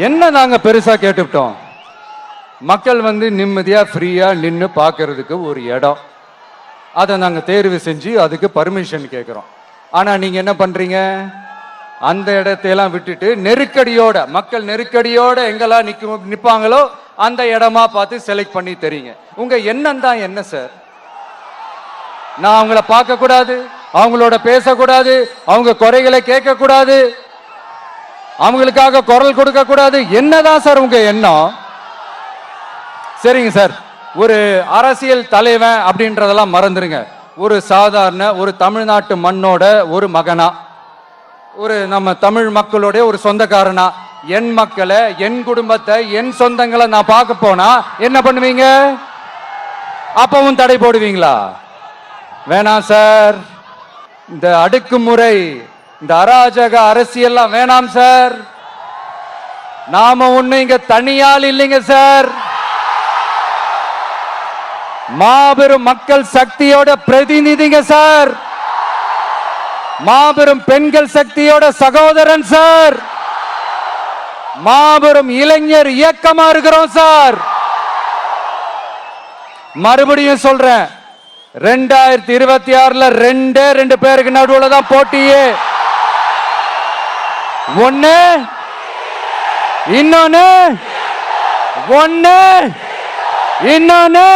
என்ன நாங்க பெருசா கேட்டுவிட்டோம்? மக்கள் வந்து நிம்மதியா ஃப்ரீயா நின்று பார்க்கறதுக்கு ஒரு இடம், அதை நாங்க தேர்வு செஞ்சு அதுக்கு பர்மிஷன் கேட்கிறோம். ஆனா நீங்க என்ன பண்றீங்க? அந்த இடத்தையெல்லாம் விட்டுட்டு நெருக்கடியோட, மக்கள் நெருக்கடியோட எங்கெல்லாம் நிப்பாங்களோ அந்த இடமா பார்த்து செலக்ட் பண்ணி தெரியுங்க. உங்க எண்ணம் தான் என்ன சார்? நான் அவங்கள பார்க்க கூடாது, அவங்களோட பேசக்கூடாது, அவங்க குறைகளை கேட்க கூடாது, அவங்களுக்காக குரல் கொடுக்க கூடாது, என்னதான் சார் உங்க எண்ணம்? சரிங்க சார், ஒரு அரசியல் தலைவன் அப்படின்றதெல்லாம் மறந்துருங்க. ஒரு சாதாரண ஒரு தமிழ்நாட்டு மண்ணோட ஒரு மகனா, ஒரு நம்ம தமிழ் மக்களுடைய ஒரு சொந்தக்காரனா, என் மக்களை, என் குடும்பத்தை, என் சொந்தங்களை நான் பார்க்க போனா என்ன பண்ணுவீங்க? அப்பவும் தடை போடுவீங்களா? வேணாம் சார். இந்த அடுக்குமுறை, இந்த அராஜக அரசியல்லாம் வேணாம் சார். நாம ஒண்ணு இங்க தனியால் இல்லைங்க சார், மாபெரும் மக்கள் சக்தியோட பிரதிநிதிங்க சார், மாபெரும் பெண்கள் சக்தியோட சகோதரன் சார், மாபெரும் இளைஞர் இயக்கமா இருக்கிறோம் சார். மறுபடியும் சொல்றேன், 2026 ரெண்டு பேருக்கு நடுவுல தான் போட்டியே. ஒண்ணு இன்னொன்னு, ஒண்ணு இன்னொன்னு.